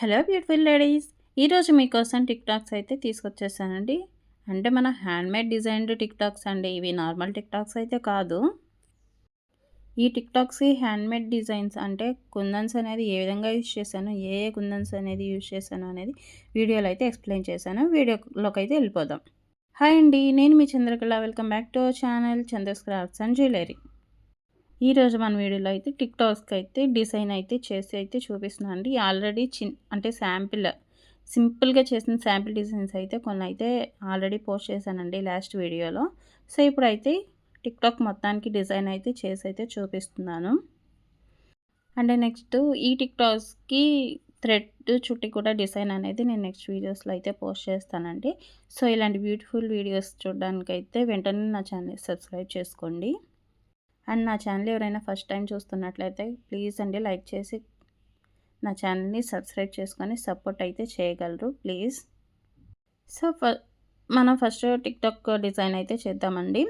Hello beautiful ladies, ఈరోజు మీకోసం TikToks అయితే తీసుకొచ్చేసానండి. అంటే మన హ్యాండ్మేడ్ డిజైన్డ్ టిక్టాక్స్ అండి. ఇవి నార్మల్ టిక్టాక్స్ అయితే కాదు. ఈ టిక్టాక్స్ హ్యాండ్మేడ్ డిజైన్స్ అంటే కుందన్స్ అనేది ఏ విధంగా యూజ్ చేశాను, ఏ ఏ కుందన్స్ అనేది యూజ్ చేశాను అనేది వీడియోలో అయితే ఎక్స్ప్లెయిన్ చేశాను. వీడియోలోకి అయితే వెళ్ళిపోదాం. హాయ్ అండి, నేను మీ Chandrakala. Welcome back to our channel Chandra's crafts and jewellery. ఈరోజు మన వీడియోలో అయితే టిక్టాక్స్కి అయితే డిజైన్ అయితే చేసి అయితే చూపిస్తున్నాను అండి. ఆల్రెడీ అంటే సింపుల్గా చేసిన శాంపిల్ డిజైన్స్ అయితే కొన్ని అయితే ఆల్రెడీ పోస్ట్ చేశానండి లాస్ట్ వీడియోలో. సో ఇప్పుడైతే టిక్టాక్ మొత్తానికి డిజైన్ అయితే చేసి అయితే చూపిస్తున్నాను. అంటే నెక్స్ట్ ఈ టిక్టాక్స్కి థ్రెడ్ చుట్టి కూడా డిజైన్ అనేది నేను నెక్స్ట్ వీడియోస్లో అయితే పోస్ట్ చేస్తానండి. సో ఇలాంటి బ్యూటిఫుల్ వీడియోస్ చూడడానికైతే వెంటనే నా ఛానల్ సబ్స్క్రైబ్ చేసుకోండి. అండ్ నా ఛానల్ ఎవరైనా ఫస్ట్ టైం చూస్తున్నట్లయితే ప్లీజ్ అండి లైక్ చేసి నా ఛానల్ని సబ్స్క్రైబ్ చేసుకొని సపోర్ట్ అయితే చేయగలరు ప్లీజ్. సో మనం ఫస్ట్ టిక్టాక్ డిజైన్ అయితే చేద్దామండి.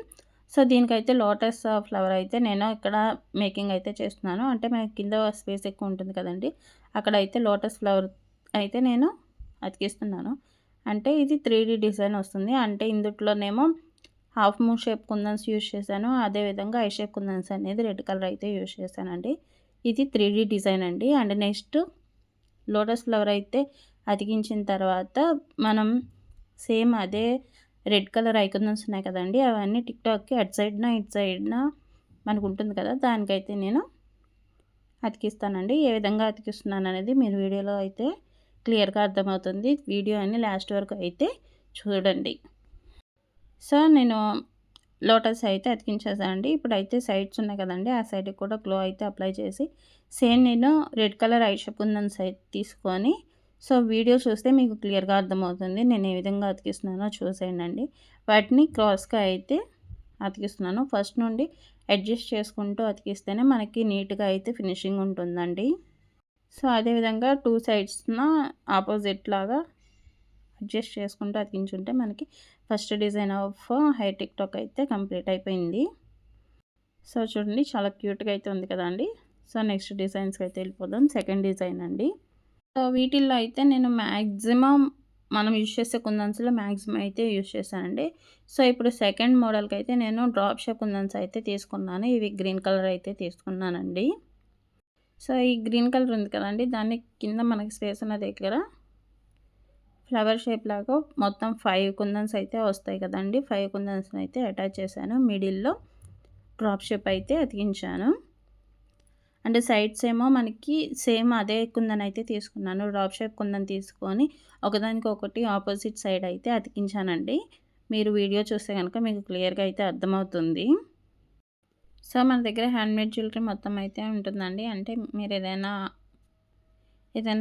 సో దీనికైతే లోటస్ ఫ్లవర్ అయితే నేను ఇక్కడ మేకింగ్ అయితే చేస్తున్నాను. అంటే మనకి కింద స్పేస్ ఎక్కువ ఉంటుంది కదండి, అక్కడ అయితే లోటస్ ఫ్లవర్ అయితే నేను అతికిస్తున్నాను. అంటే ఇది 3D డిజైన్ వస్తుంది. అంటే ఇందులోనేమో హాఫ్ మూన్ షేప్ కుందన్స్ యూజ్ చేశాను. అదేవిధంగా ఐ షేప్ కుందన్స్ అనేది రెడ్ కలర్ అయితే యూజ్ చేశానండి. ఇది 3D డిజైన్ అండి. అండ్ నెక్స్ట్ లోటస్ ఫ్లవర్ అయితే అతికించిన తర్వాత మనం సేమ్ అదే రెడ్ కలర్ ఐకుందన్స్ ఉన్నాయి కదండి, అవన్నీ టిక్టాక్కి అటు సైడ్న ఇటు సైడ్న మనకు ఉంటుంది కదా, దానికైతే నేను అతికిస్తానండి. ఏ విధంగా అతికిస్తున్నాను అనేది మీరు వీడియోలో అయితే క్లియర్గా అర్థమవుతుంది. వీడియో అన్ని లాస్ట్ వరకు అయితే చూడండి. సో నేను లోటస్ అయితే అతికించేసానండి. ఇప్పుడైతే సైడ్స్ ఉన్నాయి కదండి, ఆ సైడ్కి కూడా గ్లో అయితే అప్లై చేసి సేమ్ నేను రెడ్ కలర్ ఐ షేప్ కుందన్స్ అయితే తీసుకొని, సో వీడియో చూస్తే మీకు క్లియర్గా అర్థమవుతుంది నేను ఏ విధంగా అతికిస్తున్నానో చూసేయండి. వాటిని క్రాస్గా అయితే అతికిస్తున్నాను. ఫస్ట్ నుండి అడ్జస్ట్ చేసుకుంటూ అతికిస్తేనే మనకి నీట్గా అయితే ఫినిషింగ్ ఉంటుందండి. సో అదేవిధంగా 2 సైడ్స్న ఆపోజిట్ లాగా అడ్జస్ట్ చేసుకుంటూ అతికించుంటే మనకి first design of hair TikTok అయితే కంప్లీట్ అయిపోయింది. సో చూడండి చాలా క్యూట్గా అయితే ఉంది కదండి. సో నెక్స్ట్ డిజైన్స్కి అయితే వెళ్ళిపోదాం. సెకండ్ డిజైన్ అండి. సో వీటిల్లో అయితే నేను మ్యాక్సిమం మనం యూజ్ చేసే కుందన్స్లో మ్యాక్సిమం అయితే యూజ్ చేశానండి. సో ఇప్పుడు సెకండ్ మోడల్కి అయితే నేను డ్రాప్ షేప్ కుందన్స్ అయితే తీసుకున్నాను. ఇవి గ్రీన్ కలర్ అయితే తీసుకున్నానండి. సో ఈ గ్రీన్ కలర్ ఉంది కదండి, దాన్ని కింద మనకి స్పేస్ ఉన్న దగ్గర ఫ్లవర్ షేప్ లాగా మొత్తం 5 కుందన్స్ అయితే వస్తాయి కదండి, 5 కుందన్స్ని అయితే అటాచ్ చేశాను. మిడిల్లో డ్రాప్ షేప్ అయితే అతికించాను. అంటే సైడ్స్ ఏమో మనకి సేమ్ అదే కుందన్ అయితే తీసుకున్నాను. డ్రాప్ షేప్ కుందన్ తీసుకొని ఒకదానికి ఒకటి ఆపోజిట్ సైడ్ అయితే అతికించానండి. మీరు వీడియో చూస్తే కనుక మీకు క్లియర్గా అయితే అర్థమవుతుంది. సో మన దగ్గర హ్యాండ్మేడ్ జ్యువెలరీ మొత్తం అయితే ఉంటుందండి. అంటే మీరు ఏదైనా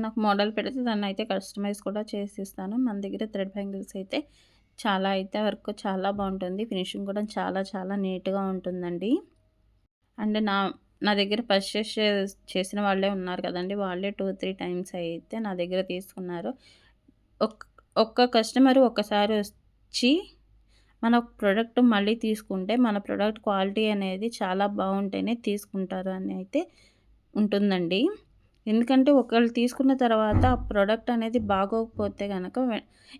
ఒక మోడల్ పెడితే దాన్ని అయితే కస్టమైజ్ కూడా చేసిస్తాను. మన దగ్గర థ్రెడ్ బ్యాంగిల్స్ అయితే చాలా అయితే వర్క్ చాలా బాగుంటుంది. ఫినిషింగ్ కూడా చాలా చాలా నీట్గా ఉంటుందండి. అండ్ నా దగ్గర పర్చేస్ చేసిన వాళ్ళే ఉన్నారు కదండి, వాళ్ళే 2-3 టైమ్స్ అయితే నా దగ్గర తీసుకున్నారు. ఒక్క కస్టమర్ ఒక్కసారి వచ్చి మన ప్రోడక్ట్ మళ్ళీ తీసుకుంటే మన ప్రోడక్ట్ క్వాలిటీ అనేది చాలా బాగుంటేనే తీసుకుంటారు అని అయితే ఉంటుందండి. ఎందుకంటే ఒకళ్ళు తీసుకున్న తర్వాత ఆ ప్రోడక్ట్ అనేది బాగోకపోతే కనుక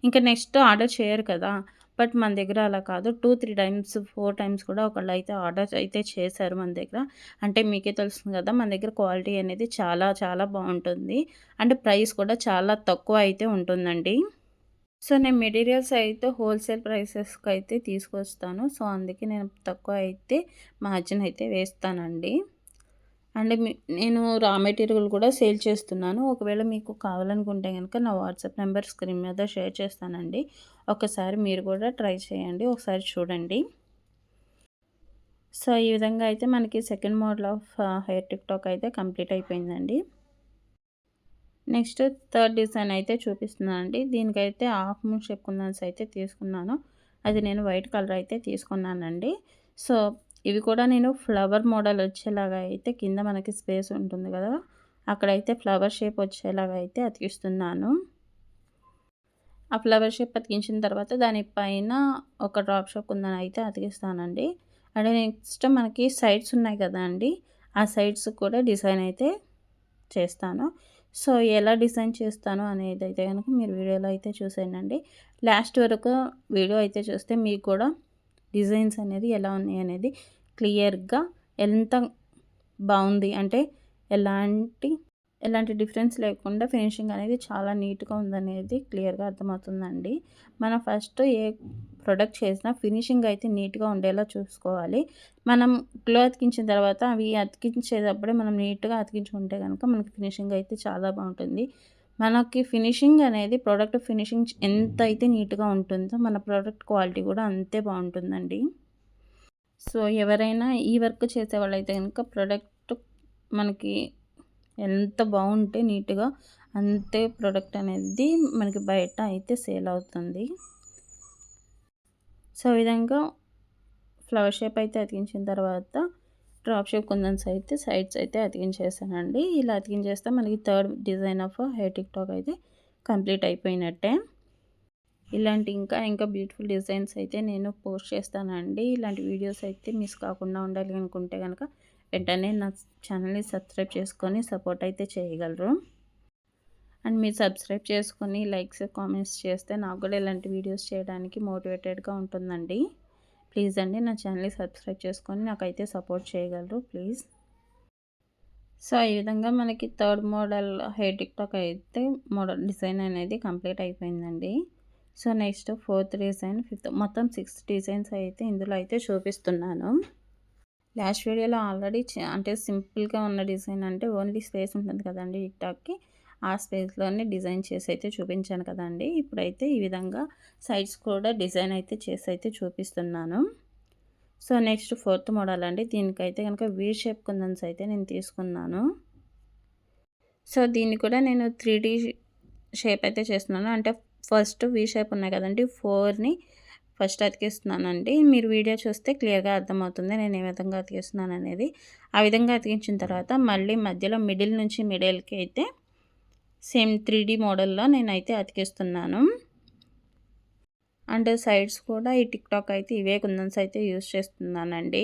ఇంకా నెక్స్ట్ ఆర్డర్ చేయరు కదా. బట్ మన దగ్గర అలా కాదు. 2-3 టైమ్స్ 4 టైమ్స్ కూడా ఒకళ్ళు అయితే ఆర్డర్ అయితే చేశారు మన దగ్గర. అంటే మీకే తెలుస్తుంది కదా, మన దగ్గర క్వాలిటీ అనేది చాలా చాలా బాగుంటుంది. అండ్ ప్రైస్ కూడా చాలా తక్కువ అయితే ఉంటుందండి. సో నేను మెటీరియల్స్ అయితే హోల్సేల్ ప్రైసెస్కి అయితే తీసుకొస్తాను. సో అందుకే నేను తక్కువ అయితే మార్జిన్ అయితే వేస్తానండి. అండ్ నేను రా మెటీరియల్ కూడా సేల్ చేస్తున్నాను. ఒకవేళ మీకు కావాలనుకుంటే కనుక నా వాట్సాప్ నెంబర్ స్క్రీన్ మీద షేర్ చేస్తానండి. ఒకసారి మీరు కూడా ట్రై చేయండి, ఒకసారి చూడండి. సో ఈ విధంగా అయితే మనకి second model of hair TikTok అయితే కంప్లీట్ అయిపోయిందండి. నెక్స్ట్ థర్డ్ డిజైన్ అయితే చూపిస్తున్నానండి. దీనికైతే హాఫ్ మూన్ షేప్ కుందన్స్ అయితే తీసుకున్నాను. అది నేను వైట్ కలర్ అయితే తీసుకున్నానండి. సో ఇవి కూడా నేను ఫ్లవర్ మోడల్ వచ్చేలాగా అయితే కింద మనకి స్పేస్ ఉంటుంది కదా, అక్కడైతే ఫ్లవర్ షేప్ వచ్చేలాగా అయితే అతికిస్తున్నాను. ఆ ఫ్లవర్ షేప్ అతికించిన తర్వాత దానిపైన ఒక డ్రాప్ షేప్ కుందన్ అయితే అతికిస్తానండి. అండ్ నెక్స్ట్ మనకి సైడ్స్ ఉన్నాయి కదా అండి, ఆ సైడ్స్ కూడా డిజైన్ అయితే చేస్తాను. సో ఎలా డిజైన్ చేస్తాను అనేది అయితే కనుక మీరు వీడియోలో అయితే చూసేయండి. లాస్ట్ వరకు వీడియో అయితే చూస్తే మీకు కూడా డిజైన్స్ అనేది ఎలా ఉన్నాయి అనేది క్లియర్గా ఎంత బాగుంది అంటే ఎలాంటి ఎలాంటి డిఫరెన్స్ లేకుండా ఫినిషింగ్ అనేది చాలా నీట్గా ఉందనేది క్లియర్గా అర్థమవుతుందండి. మనం ఫస్ట్ ఏ ప్రొడక్ట్ చేసినా ఫినిషింగ్ అయితే నీట్గా ఉండేలా చూసుకోవాలి. మనం గ్లో అతికించిన తర్వాత అవి అతికించేటప్పుడే మనం నీట్గా అతికించుకుంటే కనుక మనకి ఫినిషింగ్ అయితే చాలా బాగుంటుంది. మనకి ఫినిషింగ్ అనేది ప్రోడక్ట్ ఫినిషింగ్ ఎంత అయితే నీట్గా ఉంటుందో మన ప్రోడక్ట్ క్వాలిటీ కూడా అంతే బాగుంటుందండి. సో ఎవరైనా ఈ వర్క్ చేసేవాళ్ళైతే కనుక ప్రోడక్ట్ మనకి ఎంత బాగుంటే నీట్గా అంతే ప్రోడక్ట్ అనేది మనకి బయట అయితే సేల్ అవుతుంది. సో ఈ విధంగా ఫ్లవర్ షేప్ అయితే అతికించిన తర్వాత డ్రాప్ షేప్ కుందన్స్ అయితే సైడ్స్ అయితే అతికించేసానండి. ఇలా అతికించేస్తే మనకి third design of hair tick talk అయితే కంప్లీట్ అయిపోయినట్టే. ఇలాంటి ఇంకా బ్యూటిఫుల్ డిజైన్స్ అయితే నేను పోస్ట్ చేస్తానండి. ఇలాంటి వీడియోస్ అయితే మిస్ కాకుండా ఉండాలి అనుకుంటే కనుక వెంటనే నా ఛానల్ని సబ్స్క్రైబ్ చేసుకొని సపోర్ట్ అయితే చేయగలరు. అండ్ మీరు సబ్స్క్రైబ్ చేసుకొని లైక్స్ కామెంట్స్ చేస్తే నాకు కూడా ఇలాంటి వీడియోస్ చేయడానికి మోటివేటెడ్గా ఉంటుందండి. ప్లీజ్ అండి నా ఛానల్ని సబ్స్క్రైబ్ చేసుకొని నాకైతే సపోర్ట్ చేయగలరు ప్లీజ్. సో ఈ విధంగా మనకి third model hair tick talk అయితే మోడల్ డిజైన్ అనేది కంప్లీట్ అయిపోయిందండి. So next fourth design, fifth, మొత్తం 6 డిజైన్స్ అయితే ఇందులో అయితే చూపిస్తున్నాను. లాస్ట్ వీడియోలో ఆల్రెడీ అంటే సింపుల్గా ఉన్న డిజైన్ అంటే ఓన్లీ స్పేస్ ఉంటుంది కదండి టిక్ టాక్కి, ఆ స్పేస్లోనే డిజైన్ చేసి అయితే చూపించాను కదండి. ఇప్పుడైతే ఈ విధంగా సైడ్స్ కూడా డిజైన్ అయితే చేసి అయితే చూపిస్తున్నాను. సో నెక్స్ట్ ఫోర్త్ మోడల్ అండి. దీనికైతే కనుక వీ షేప్ కుందన్స్ అయితే నేను తీసుకున్నాను. సో దీన్ని కూడా నేను 3D షేప్ అయితే చేస్తున్నాను. అంటే ఫస్ట్ వీ షేప్ ఉన్నాయి కదండి, 4ని ఫస్ట్ అతికిస్తున్నానండి. మీరు వీడియో చూస్తే క్లియర్గా అర్థమవుతుంది నేను ఏ విధంగా అతికిస్తున్నాను అనేది. ఆ విధంగా అతికించిన తర్వాత మళ్ళీ మధ్యలో మిడిల్ నుంచి మిడిల్కి అయితే సేమ్ 3D మోడల్లో నేనైతే అతికిస్తున్నాను. అండ్ సైడ్స్ కూడా ఈ టిక్ టాక్ అయితే ఇవే కుందన్స్ అయితే యూజ్ చేస్తున్నానండి.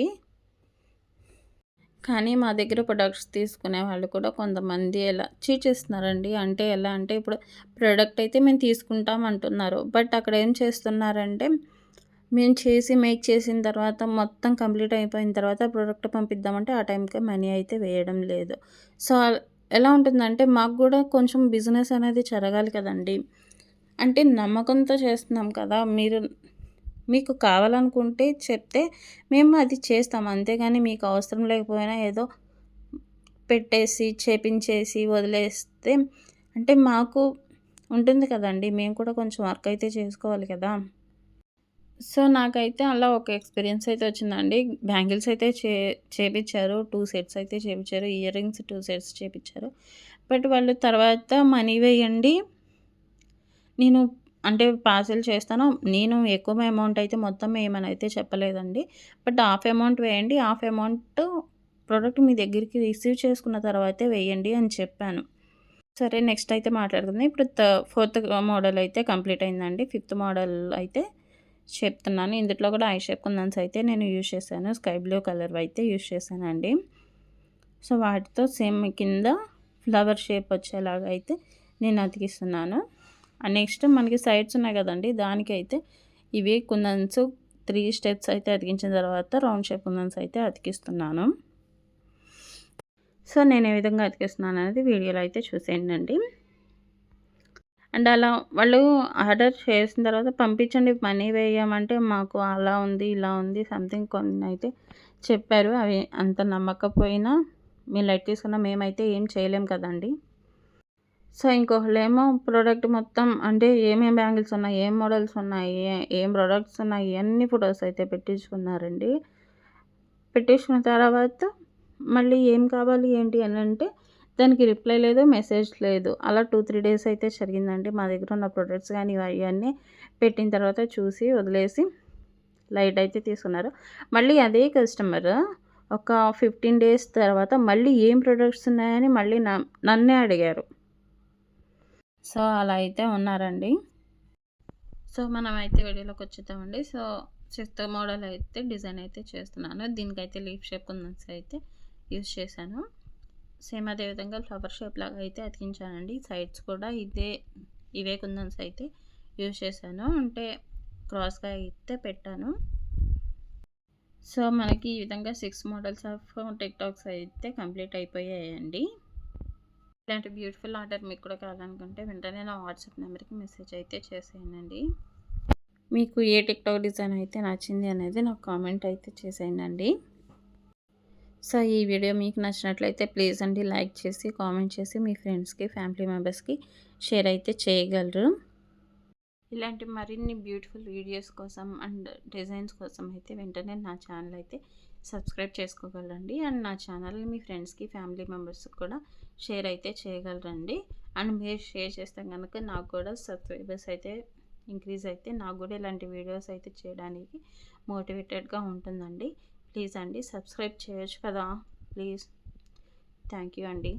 కానీ మా దగ్గర ప్రొడక్ట్స్ తీసుకునే వాళ్ళు కూడా కొంతమంది ఎలా చీట్ చేస్తున్నారండి. అంటే ఎలా అంటే ఇప్పుడు ప్రోడక్ట్ అయితే మేము తీసుకుంటాం అంటున్నారు, బట్ అక్కడ ఏం చేస్తున్నారంటే మేము చేసి మేక్ చేసిన తర్వాత మొత్తం కంప్లీట్ అయిపోయిన తర్వాత ప్రోడక్ట్ పంపిద్దామంటే ఆ టైంకి మనీ అయితే వేయడం లేదు. సో ఎలా ఉంటుందంటే మాకు కూడా కొంచెం బిజినెస్ అనేది జరగాలి కదండి. అంటే నమ్మకంతో చేస్తున్నాం కదా, మీకు కావాలనుకుంటే చెప్తే మేము అది చేస్తాం, అంతేగాని మీకు అవసరం లేకపోయినా ఏదో పెట్టేసి చేపించేసి వదిలేస్తే అంటే మాకు ఉంటుంది కదండి, మేము కూడా కొంచెం వర్క్ అయితే చేసుకోవాలి కదా. సో నాకైతే అలా ఒక ఎక్స్పీరియన్స్ అయితే వచ్చిందండి. బ్యాంగిల్స్ అయితే చేపించారు, 2 సెట్స్ అయితే చేపించారు, ఇయర్ రింగ్స్ 2 సెట్స్ చేపించారు. బట్ వాళ్ళు తర్వాత మనీ వేయండి, నేను అంటే పార్సెల్ చేస్తాను, నేను ఎక్కువ అమౌంట్ అయితే మొత్తం వేయమని అయితే చెప్పలేదండి. బట్ హాఫ్ అమౌంట్ వేయండి, హాఫ్ అమౌంట్ ప్రోడక్ట్ మీ దగ్గరికి రిసీవ్ చేసుకున్న తర్వాతే వేయండి అని చెప్పాను. సరే నెక్స్ట్ అయితే మాట్లాడుకుందాం. ఇప్పుడు ఫోర్త్ మోడల్ అయితే కంప్లీట్ అయిందండి. ఫిఫ్త్ మోడల్ అయితే చెప్తున్నాను. ఇందులో కూడా ఐ షేప్ కుందన్స్ అయితే నేను యూజ్ చేశాను. స్కై బ్లూ కలర్ అయితే యూజ్ చేశానండి. సో వాటితో సేమ్ కింద ఫ్లవర్ షేప్ వచ్చేలాగా అయితే నేను అతికిస్తున్నాను. నెక్స్ట్ మనకి సైడ్స్ ఉన్నాయి కదండి, దానికైతే ఇవి కుందన్స్ 3 స్టెప్స్ అయితే అతికించిన తర్వాత రౌండ్ షేప్ కుందన్స్ అయితే అతికిస్తున్నాను. సో నేను ఏ విధంగా అతికిస్తున్నాను అనేది వీడియోలో అయితే చూసేయండి. అండ్ అలా వాళ్ళు ఆర్డర్ చేసిన తర్వాత పంపించండి మనీ వేయమంటే మాకు అలా ఉంది ఇలా ఉంది సంథింగ్ కొన్ని అయితే చెప్పారు. అవి అంత నమ్మకపోయినా మీరు లైట్ తీసుకున్నా మేమైతే ఏం చేయలేం కదండి. సో ఇంకొకళ్ళేమో ప్రోడక్ట్ మొత్తం అంటే ఏమేమి బ్యాంగిల్స్ ఉన్నాయి, ఏం మోడల్స్ ఉన్నాయి, ఏం ప్రోడక్ట్స్ ఉన్నాయి, అన్ని ఫొటోస్ అయితే పెట్టించుకున్నారండి. పెట్టించుకున్న తర్వాత మళ్ళీ ఏం కావాలి ఏంటి అని అంటే దానికి రిప్లై లేదు, మెసేజ్ లేదు. అలా 2-3 డేస్ అయితే జరిగిందండి. మా దగ్గర ఉన్న ప్రొడక్ట్స్ కానీ ఇవన్నీ పెట్టిన తర్వాత చూసి వదిలేసి లైట్ అయితే తీసుకున్నారు. మళ్ళీ అదే కస్టమర్ ఒక 15 డేస్ తర్వాత మళ్ళీ ఏం ప్రొడక్ట్స్ ఉన్నాయని మళ్ళీ నన్నే అడిగారు. సో అలా అయితే ఉన్నారండి. సో మనం అయితే వీడియోలోకి వచ్చేద్దామండి. సో 6th మోడల్ అయితే డిజైన్ అయితే చేస్తున్నాను. దీనికైతే లీఫ్ షేప్ కుందన్స్ అయితే యూజ్ చేశాను. సేమ్ అదే విధంగా ఫ్లవర్ షేప్ లాగా అయితే అతికించానండి. సైడ్స్ కూడా ఇవే కుందన్స్ అయితే యూజ్ చేశాను, అంటే క్రాస్గా అయితే పెట్టాను. సో మనకి ఈ విధంగా 6 మోడల్స్ ఆఫ్ టిక్టాక్స్ అయితే కంప్లీట్ అయిపోయాయండి. ఇలాంటి బ్యూటిఫుల్ ఆర్డర్ మీకు కూడా కావాలనుకుంటే వెంటనే నా వాట్సాప్ నెంబర్కి మెసేజ్ అయితే చేసేయండి. మీకు ఏ టిక్టాక్ డిజైన్ అయితే నచ్చింది అనేది నాకు కామెంట్ అయితే చేసేయండి. సో ఈ వీడియో మీకు నచ్చినట్లయితే ప్లీజ్ అండి లైక్ చేసి కామెంట్ చేసి మీ ఫ్రెండ్స్కి ఫ్యామిలీ మెంబర్స్కి షేర్ అయితే చేయగలరు. ఇలాంటి మరిన్ని బ్యూటిఫుల్ వీడియోస్ కోసం అండ్ డిజైన్స్ కోసం అయితే వెంటనే నా ఛానల్ అయితే సబ్స్క్రైబ్ చేసుకోగలరండి. అండ్ నా ఛానల్ని మీ ఫ్రెండ్స్కి ఫ్యామిలీ మెంబర్స్కి కూడా షేర్ అయితే చేయగలరండి. అండ్ మీరు షేర్ చేస్తే కనుక నాకు కూడా సబ్స్క్రైబర్స్ అయితే ఇంక్రీజ్ అయితే నాకు కూడా ఇలాంటి వీడియోస్ అయితే చేయడానికి మోటివేటెడ్గా ఉంటుందండి. ప్లీజ్ అండి సబ్స్క్రైబ్ చేయొచ్చు కదా ప్లీజ్. థ్యాంక్ యూ అండి.